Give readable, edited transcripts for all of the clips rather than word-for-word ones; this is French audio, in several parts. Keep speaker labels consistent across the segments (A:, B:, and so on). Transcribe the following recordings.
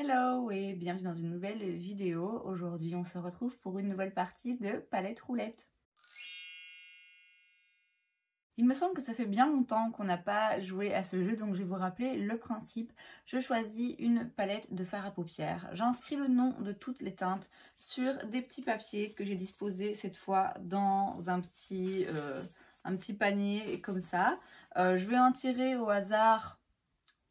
A: Hello et bienvenue dans une nouvelle vidéo. Aujourd'hui on se retrouve pour une nouvelle partie de palette roulette. Il me semble que ça fait bien longtemps qu'on n'a pas joué à ce jeu, donc je vais vous rappeler le principe. Je choisis une palette de fard à paupières. J'inscris le nom de toutes les teintes sur des petits papiers que j'ai disposés cette fois dans un petit panier comme ça. Je vais en tirer au hasard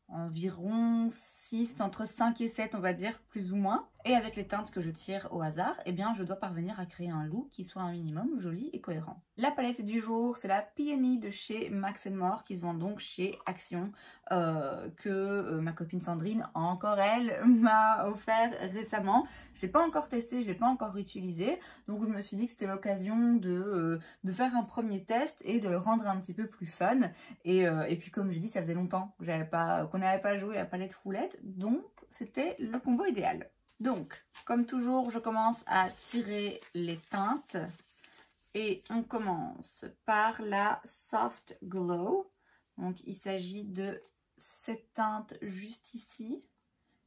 A: environ 6, entre 5 et 7 on va dire, plus ou moins. Et avec les teintes que je tire au hasard, eh bien je dois parvenir à créer un look qui soit un minimum joli et cohérent. La palette du jour, c'est la Peony de chez Max & More qui se vend donc chez Action, que ma copine Sandrine, encore elle, m'a offert récemment. Je ne l'ai pas encore testé, je ne l'ai pas encore utilisé, donc je me suis dit que c'était l'occasion de faire un premier test et de le rendre un petit peu plus fun. Et puis comme je dis, ça faisait longtemps qu'on n'avait pas joué à palette roulette, donc c'était le combo idéal. Donc, comme toujours, je commence à tirer les teintes et on commence par la Soft Glow. Donc, il s'agit de cette teinte juste ici,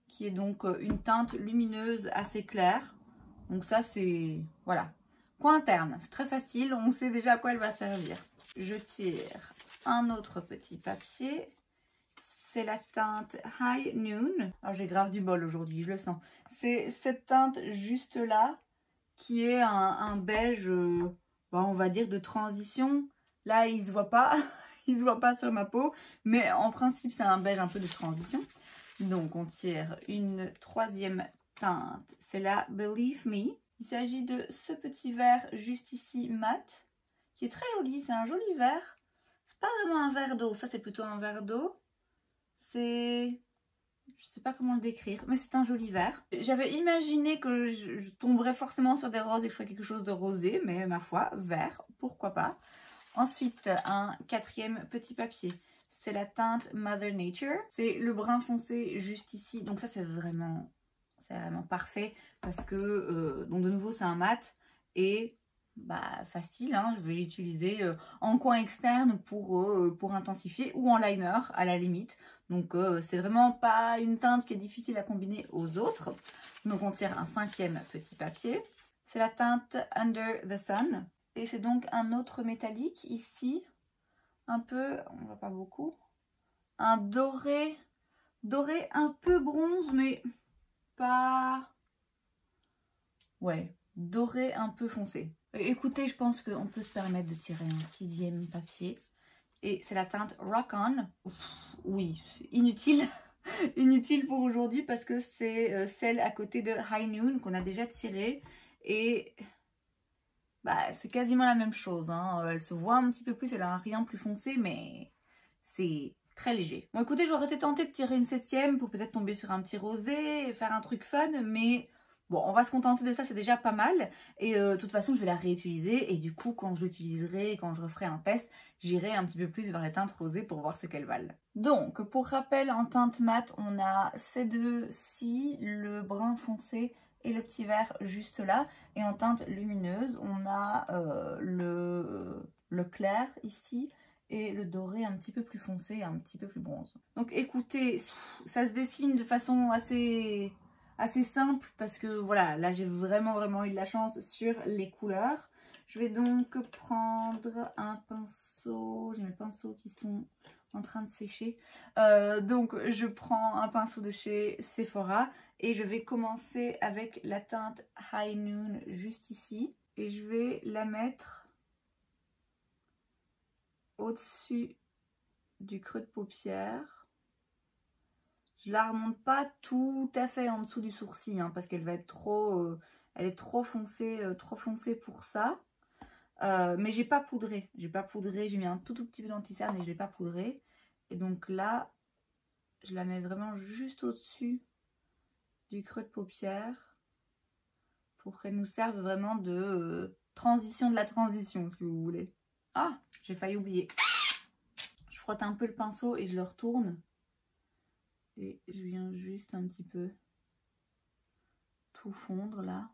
A: qui est donc une teinte lumineuse assez claire. Donc ça, c'est, voilà, coin interne, c'est très facile, on sait déjà à quoi elle va servir. Je tire un autre petit papier. C'est la teinte High Noon. Alors j'ai grave du bol aujourd'hui, je le sens. C'est cette teinte juste là qui est un beige, on va dire de transition. Là il se voit pas, il se voit pas sur ma peau, mais en principe c'est un beige un peu de transition. Donc on tire une troisième teinte, c'est la Believe Me. Il s'agit de ce petit vert juste ici mat, qui est très joli, c'est un joli vert. C'est pas vraiment un verre d'eau, ça c'est plutôt un verre d'eau. C'est... je sais pas comment le décrire, mais c'est un joli vert. J'avais imaginé que je tomberais forcément sur des roses et que je ferais quelque chose de rosé, mais ma foi, vert, pourquoi pas. Ensuite, un quatrième petit papier. C'est la teinte Mother Nature. C'est le brun foncé juste ici. Donc ça, c'est vraiment parfait parce que, donc de nouveau, c'est un mat et... facile, hein, je vais l'utiliser en coin externe pour intensifier ou en liner à la limite. Donc c'est vraiment pas une teinte qui est difficile à combiner aux autres. Donc on tire un cinquième petit papier. C'est la teinte Under the Sun. Et c'est donc un autre métallique ici. Un peu, on voit pas beaucoup. Un doré un peu bronze mais pas... ouais, doré un peu foncé. Écoutez, je pense qu'on peut se permettre de tirer un sixième papier. Et c'est la teinte Rock On. Oui, inutile. Inutile pour aujourd'hui parce que c'est celle à côté de High Noon qu'on a déjà tirée. Et c'est quasiment la même chose, hein. Elle se voit un petit peu plus, elle a un rien plus foncé, mais c'est très léger. Bon écoutez, j'aurais été tentée de tirer une septième pour peut-être tomber sur un petit rosé et faire un truc fun, mais... bon, on va se contenter de ça, c'est déjà pas mal. Et de toute façon, je vais la réutiliser. Et du coup, quand je l'utiliserai, quand je referai un test, j'irai un petit peu plus vers les teintes rosées pour voir ce qu'elles valent. Donc, pour rappel, en teinte mat, on a ces deux-ci, le brun foncé et le petit vert juste là. Et en teinte lumineuse, on a le clair ici et le doré un petit peu plus foncé, un petit peu plus bronze. Donc écoutez, ça se dessine de façon assez simple parce que voilà, là j'ai vraiment eu de la chance sur les couleurs. Je vais donc prendre un pinceau, j'ai mes pinceaux qui sont en train de sécher. Donc je prends un pinceau de chez Sephora et je vais commencer avec la teinte High Noon juste ici. Et je vais la mettre au-dessus du creux de paupière. Je la remonte pas tout à fait en dessous du sourcil, hein, parce qu'elle va être trop, elle est trop foncée pour ça. Mais j'ai pas poudré, j'ai mis un tout petit peu d'anti-cerne et je l'ai pas poudré. Et donc là, je la mets vraiment juste au-dessus du creux de paupière pour qu'elle nous serve vraiment de transition de la transition, si vous voulez. Ah, j'ai failli oublier. Je frotte un peu le pinceau et je le retourne. Et je viens juste un petit peu tout fondre là.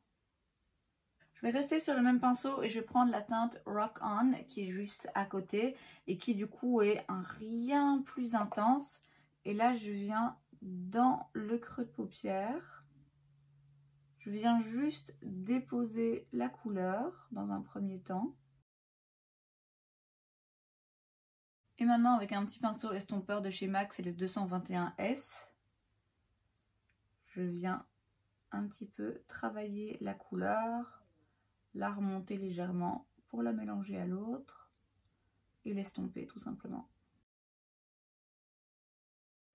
A: Je vais rester sur le même pinceau et je vais prendre la teinte Rock On qui est juste à côté et qui du coup est un rien plus intense. Et là je viens dans le creux de paupière. Je viens juste déposer la couleur dans un premier temps. Et maintenant avec un petit pinceau estompeur de chez MAC, c'est le 221S. Je viens un petit peu travailler la couleur, la remonter légèrement pour la mélanger à l'autre et l'estomper tout simplement.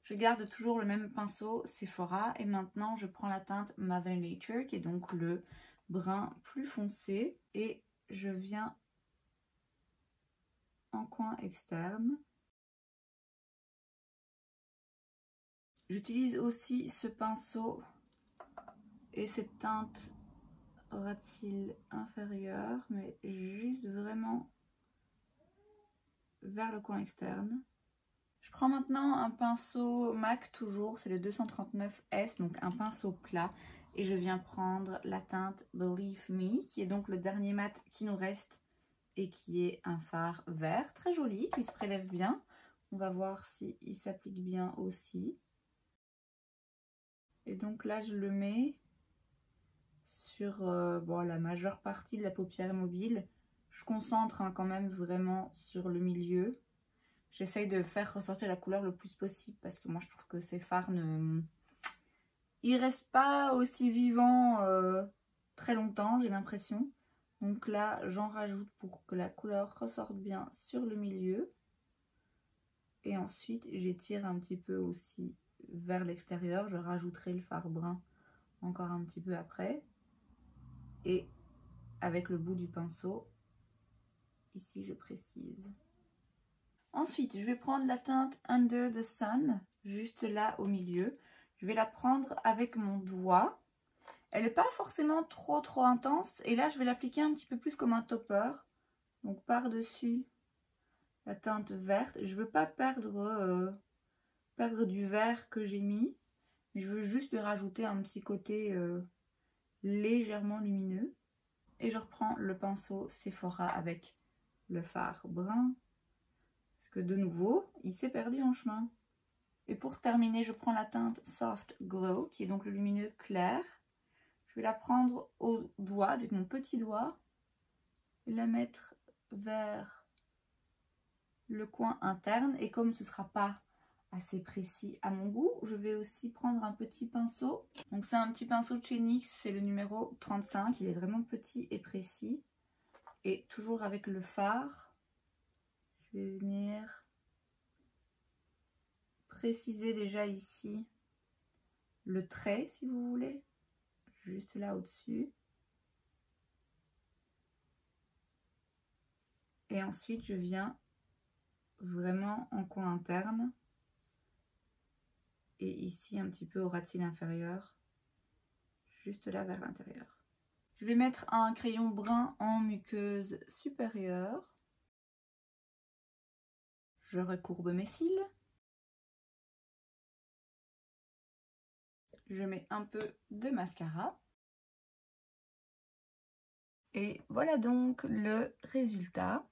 A: Je garde toujours le même pinceau Sephora et maintenant je prends la teinte Mother Nature qui est donc le brun plus foncé et je viens en coin externe. J'utilise aussi ce pinceau et cette teinte ras de cils inférieur, mais juste vraiment vers le coin externe. Je prends maintenant un pinceau MAC toujours, c'est le 239S, donc un pinceau plat. Et je viens prendre la teinte Believe Me, qui est donc le dernier mat qui nous reste et qui est un fard vert, très joli, qui se prélève bien. On va voir s'il s'applique bien aussi. Et donc là, je le mets sur bon, la majeure partie de la paupière mobile. Je concentre quand même vraiment sur le milieu. J'essaye de faire ressortir la couleur le plus possible parce que moi je trouve que ces fards ils restent pas aussi vivants très longtemps, j'ai l'impression. Donc là j'en rajoute pour que la couleur ressorte bien sur le milieu. Et ensuite j'étire un petit peu aussi vers l'extérieur. Je rajouterai le fard brun encore un petit peu après. Et avec le bout du pinceau, ici je précise. Ensuite, je vais prendre la teinte Under the Sun, juste là au milieu. Je vais la prendre avec mon doigt. Elle n'est pas forcément trop intense. Et là, je vais l'appliquer un petit peu plus comme un topper. Donc par-dessus la teinte verte. Je ne veux pas perdre du vert que j'ai mis. Je veux juste lui rajouter un petit côté légèrement lumineux. Et je reprends le pinceau Sephora avec le fard brun. Que de nouveau, il s'est perdu en chemin. Et pour terminer, je prends la teinte Soft Glow, qui est donc le lumineux clair. Je vais la prendre au doigt, avec mon petit doigt, et la mettre vers le coin interne. Et comme ce ne sera pas assez précis à mon goût, je vais aussi prendre un petit pinceau. Donc c'est un petit pinceau de chez NYX, c'est le numéro 35. Il est vraiment petit et précis. Et toujours avec le fard. Je vais venir préciser déjà ici le trait, si vous voulez, juste là au-dessus. Et ensuite, je viens vraiment en coin interne et ici un petit peu au ras de cils inférieur, juste là vers l'intérieur. Je vais mettre un crayon brun en muqueuse supérieure. Je recourbe mes cils. Je mets un peu de mascara. Et voilà donc le résultat.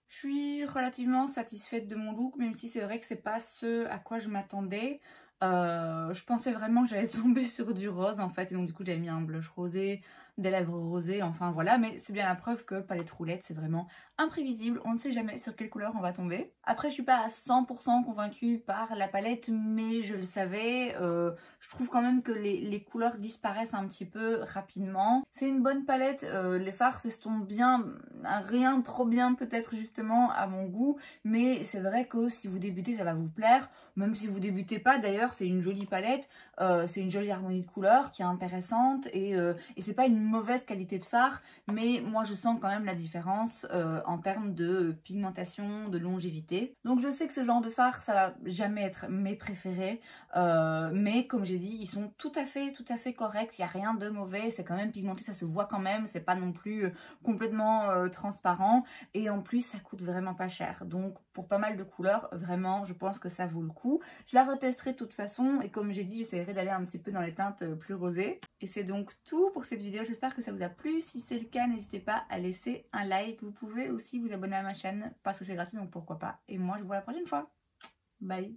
A: Je suis relativement satisfaite de mon look, même si c'est vrai que c'est pas ce à quoi je m'attendais. Je pensais vraiment que j'allais tomber sur du rose en fait. Et donc du coup j'avais mis un blush rosé, des lèvres rosées, enfin voilà. Mais c'est bien la preuve que palette roulette c'est vraiment imprévisible. On ne sait jamais sur quelle couleur on va tomber. Après je suis pas à 100% convaincue par la palette, mais je le savais. Je trouve quand même que les couleurs disparaissent un petit peu rapidement. C'est une bonne palette, les fards s'estompent bien, rien trop bien peut-être justement à mon goût. Mais c'est vrai que si vous débutez ça va vous plaire. Même si vous débutez pas d'ailleurs, c'est une jolie palette, c'est une jolie harmonie de couleurs qui est intéressante et c'est pas une mauvaise qualité de fard, mais moi je sens quand même la différence en termes de pigmentation, de longévité. Donc je sais que ce genre de fard ça va jamais être mes préférés, mais comme j'ai dit, ils sont tout à fait corrects, il n'y a rien de mauvais, c'est quand même pigmenté, ça se voit quand même, c'est pas non plus complètement transparent et en plus ça coûte vraiment pas cher. Donc pour pas mal de couleurs, vraiment je pense que ça vaut le coup. Je la retesterai de toute façon et comme j'ai dit, j'essaierai d'aller un petit peu dans les teintes plus rosées. Et c'est donc tout pour cette vidéo, j'espère que ça vous a plu. Si c'est le cas, n'hésitez pas à laisser un like. Vous pouvez aussi vous abonner à ma chaîne parce que c'est gratuit, donc pourquoi pas. Et moi, je vous vois la prochaine fois. Bye!